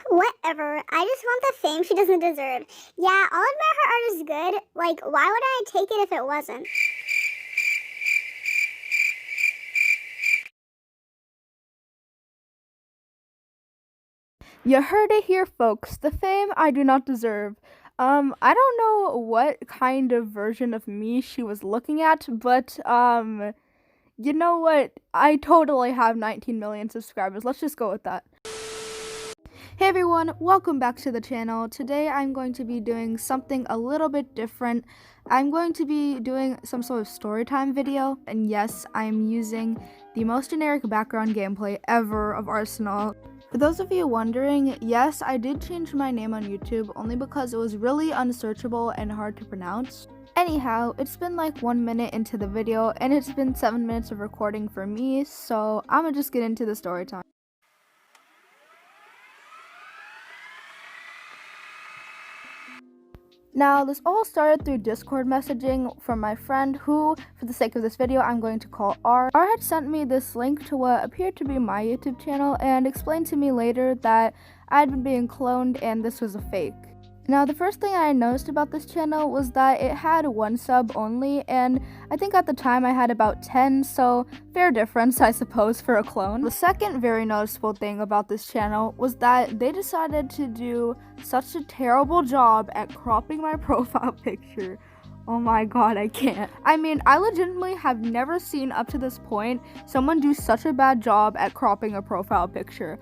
Whatever. I just want the fame she doesn't deserve. Yeah, I'll admit her art is good. Like, why would I take it if it wasn't? You heard it here, folks. The fame I do not deserve. I don't know what kind of version of me she was looking at, but, you know what? I totally have 19 million subscribers. Let's just go with that. Hey everyone, welcome back to the channel. Today I'm going to be doing something a little bit different. I'm going to be doing some sort of storytime video, and yes, I'm using the most generic background gameplay ever of Arsenal. For those of you wondering, yes, I did change my name on YouTube only because it was really unsearchable and hard to pronounce. Anyhow, it's been like 1 minute into the video and it's been 7 minutes of recording for me, so I'm gonna just get into the story time. Now, this all started through Discord messaging from my friend who, for the sake of this video, I'm going to call R. R had sent me this link to what appeared to be my YouTube channel and explained to me later that I'd been being cloned and this was a fake. Now, the first thing I noticed about this channel was that it had 1 sub only, and I think at the time I had about 10, so fair difference, I suppose, for a clone. The second very noticeable thing about this channel was that they decided to do such a terrible job at cropping my profile picture. Oh my god, I can't. I mean, I legitimately have never seen up to this point someone do such a bad job at cropping a profile picture.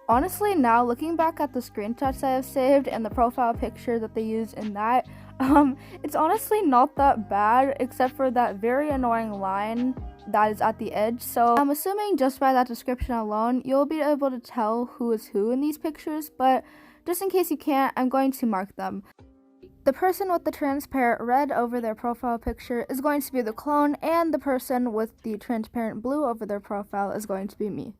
Honestly, now looking back at the screenshots I have saved and the profile picture that they used in that, it's honestly not that bad except for that very annoying line that is at the edge. So I'm assuming just by that description alone, you'll be able to tell who is who in these pictures, but just in case you can't, I'm going to mark them. The person with the transparent red over their profile picture is going to be the clone, and the person with the transparent blue over their profile is going to be me.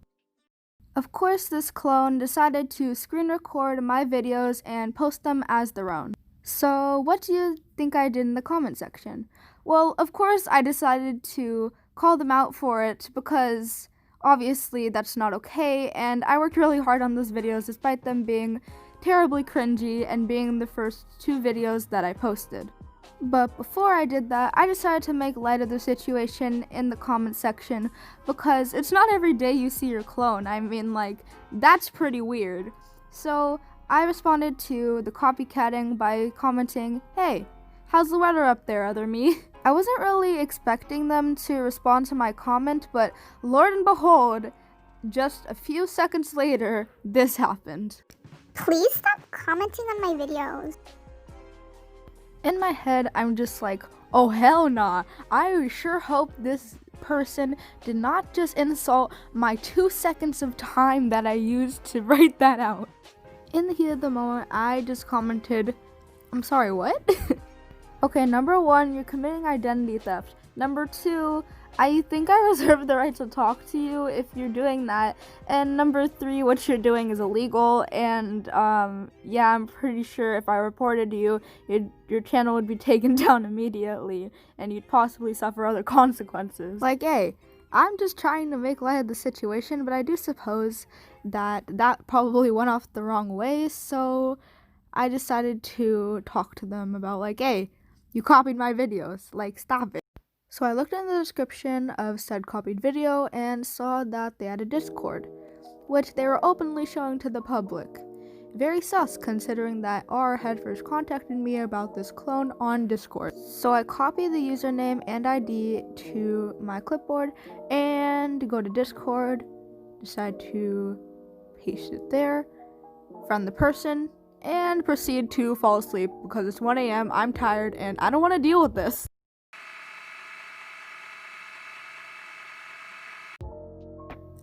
Of course, this clone decided to screen record my videos and post them as their own. So what do you think I did in the comment section? Well, of course I decided to call them out for it because obviously that's not okay, and I worked really hard on those videos despite them being terribly cringy and being the first 2 videos that I posted. But before I did that, I decided to make light of the situation in the comment section because it's not every day you see your clone. I mean, like, that's pretty weird. So I responded to the copycatting by commenting, "Hey, how's the weather up there, other me?" I wasn't really expecting them to respond to my comment, but Lord and behold, just a few seconds later, this happened. Please stop commenting on my videos. In my head, I'm just like, oh hell nah, I sure hope this person did not just insult my 2 seconds of time that I used to write that out. In the heat of the moment, I just commented, I'm sorry, what? Okay, number 1, you're committing identity theft. Number 2, I think I reserve the right to talk to you if you're doing that. And number 3, what you're doing is illegal, and yeah, I'm pretty sure if I reported you, your channel would be taken down immediately, and you'd possibly suffer other consequences. Like, hey, I'm just trying to make light of the situation, but I do suppose that probably went off the wrong way, so I decided to talk to them about, like, hey, you copied my videos, like, stop it. So I looked in the description of said copied video and saw that they had a Discord, which they were openly showing to the public. Very sus considering that R had first contacted me about this clone on Discord. So I copied the username and ID to my clipboard and go to Discord, decide to paste it there, friend the person, and proceed to fall asleep because it's 1 a.m., I'm tired, and I don't want to deal with this.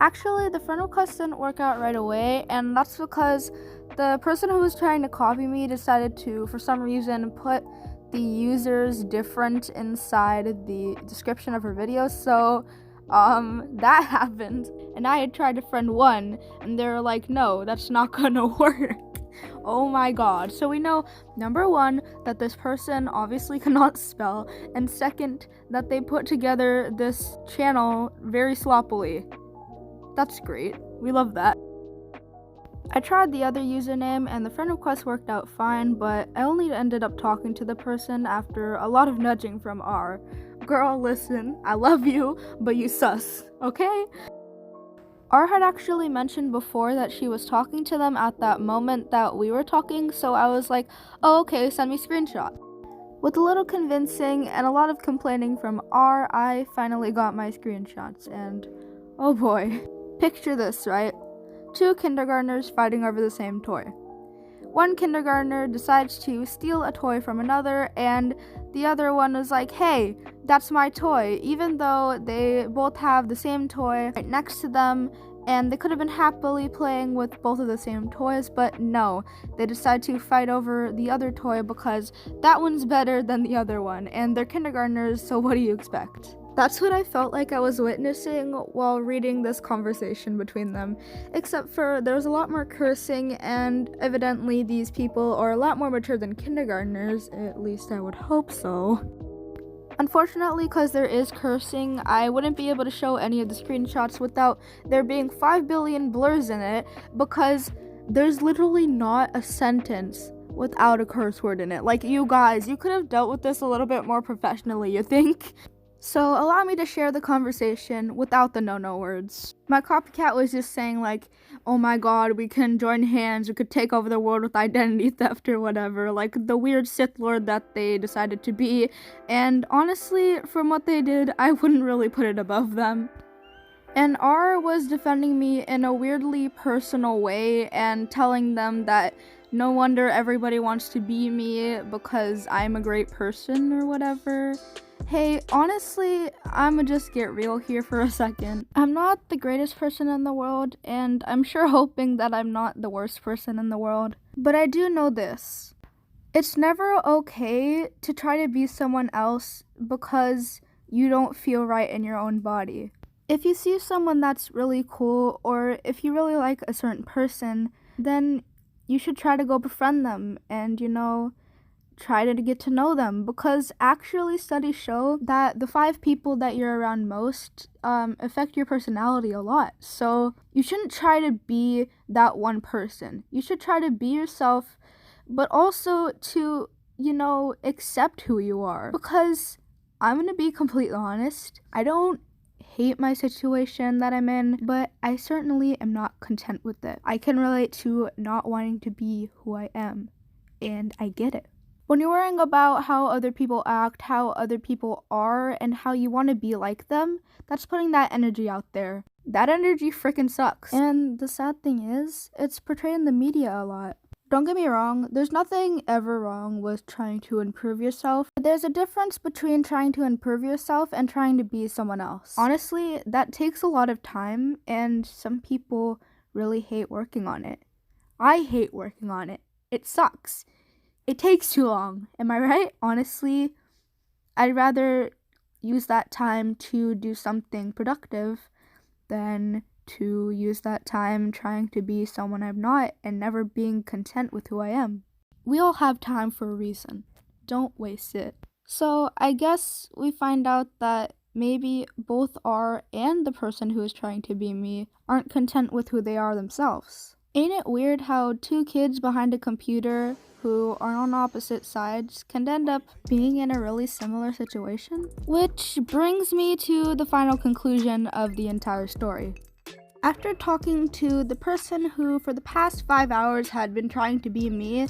Actually, the friend request didn't work out right away, and that's because the person who was trying to copy me decided to, for some reason, put the users different inside the description of her video, so that happened, and I had tried to friend 1, and they were like, no, that's not gonna work. Oh my god. So we know, number 1, that this person obviously cannot spell, and second, that they put together this channel very sloppily. That's great. We love that. I tried the other username and the friend request worked out fine, but I only ended up talking to the person after a lot of nudging from R. Girl, listen, I love you, but you sus, okay? R had actually mentioned before that she was talking to them at that moment that we were talking, so I was like, oh, okay, send me screenshot. With a little convincing and a lot of complaining from R, I finally got my screenshots, and oh boy. Picture this, right? 2 kindergartners fighting over the same toy. One kindergartner decides to steal a toy from another, and the other one was like, hey, that's my toy, even though they both have the same toy right next to them, and they could have been happily playing with both of the same toys, but no, they decide to fight over the other toy because that one's better than the other one, and they're kindergartners, so what do you expect? That's what I felt like I was witnessing while reading this conversation between them, except for there was a lot more cursing, and evidently these people are a lot more mature than kindergartners, at least I would hope so. Unfortunately, because there is cursing, I wouldn't be able to show any of the screenshots without there being 5 billion blurs in it, because there's literally not a sentence without a curse word in it. Like, you guys, you could have dealt with this a little bit more professionally, you think? So allow me to share the conversation without the no-no words. My copycat was just saying like, oh my god, we can join hands, we could take over the world with identity theft or whatever, like the weird Sith Lord that they decided to be, and honestly, from what they did, I wouldn't really put it above them. And R was defending me in a weirdly personal way and telling them that no wonder everybody wants to be me because I'm a great person or whatever. Hey, honestly, I'ma just get real here for a second. I'm not the greatest person in the world, and I'm sure hoping that I'm not the worst person in the world. But I do know this. It's never okay to try to be someone else because you don't feel right in your own body. If you see someone that's really cool, or if you really like a certain person, then you should try to go befriend them and, try to get to know them, because actually studies show that the 5 people that you're around most affect your personality a lot. So you shouldn't try to be that one person. You should try to be yourself, but also to, accept who you are. Because I'm gonna be completely honest, I don't hate my situation that I'm in, but I certainly am not content with it. I can relate to not wanting to be who I am, and I get it. When you're worrying about how other people act, how other people are, and how you want to be like them, that's putting that energy out there. That energy freaking sucks. And the sad thing is, it's portrayed in the media a lot. Don't get me wrong, there's nothing ever wrong with trying to improve yourself. But there's a difference between trying to improve yourself and trying to be someone else. Honestly, that takes a lot of time, and some people really hate working on it. I hate working on it. It sucks. It takes too long, am I right? Honestly, I'd rather use that time to do something productive than to use that time trying to be someone I'm not and never being content with who I am. We all have time for a reason. Don't waste it. So I guess we find out that maybe both R and the person who is trying to be me aren't content with who they are themselves. Ain't it weird how 2 kids behind a computer who are on opposite sides can end up being in a really similar situation? Which brings me to the final conclusion of the entire story. After talking to the person who for the past 5 hours had been trying to be me,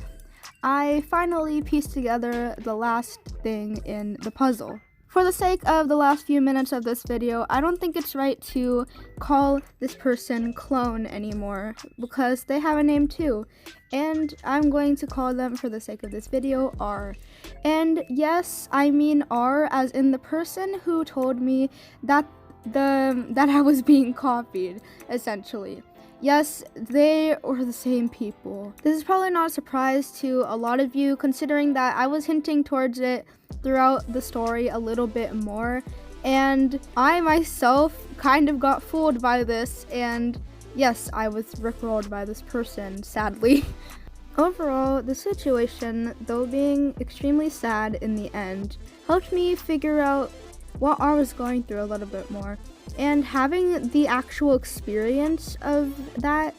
I finally pieced together the last thing in the puzzle. For the sake of the last few minutes of this video, I don't think it's right to call this person Clone anymore, because they have a name too, and I'm going to call them, for the sake of this video, R. And yes, I mean R as in the person who told me that I was being copied, essentially. Yes, they were the same people. This is probably not a surprise to a lot of you, considering that I was hinting towards it throughout the story a little bit more, and I myself kind of got fooled by this, and yes, I was rickrolled by this person, sadly. Overall, the situation, though being extremely sad in the end, helped me figure out what I was going through a little bit more. And having the actual experience of that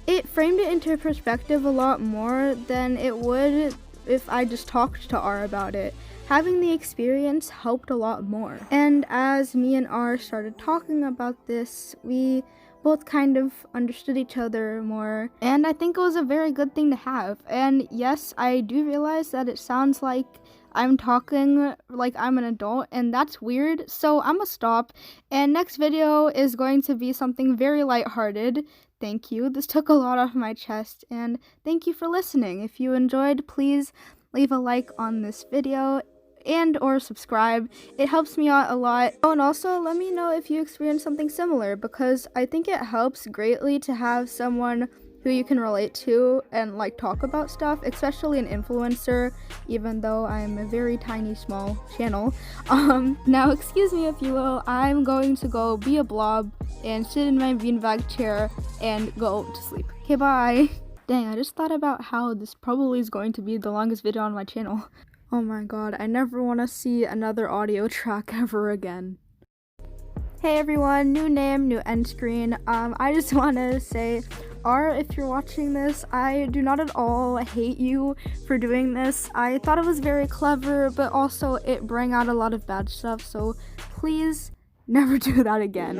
It framed it into perspective a lot more than it would if I just talked to R about it. Having the experience helped a lot more. And as me and R started talking about this, we both kind of understood each other more. And I think it was a very good thing to have. And yes, I do realize that it sounds like I'm talking like I'm an adult, and that's weird. So I'm gonna stop. And next video is going to be something very lighthearted. Thank you. This took a lot off my chest, and thank you for listening. If you enjoyed, please leave a like on this video and or subscribe. It helps me out a lot. Oh, and also let me know if you experienced something similar, because I think it helps greatly to have someone who you can relate to and like talk about stuff, especially an influencer, even though I'm a very tiny small channel. Now excuse me if you will, I'm going to go be a blob and sit in my beanbag chair and go to sleep. Okay, bye. Dang, I just thought about how this probably is going to be the longest video on my channel. Oh my god, I never want to see another audio track ever again. Hey everyone, new name, new end screen. I just want to say, R, if you're watching this, I do not at all hate you for doing this. I thought it was very clever, but also it brought out a lot of bad stuff, so please never do that again.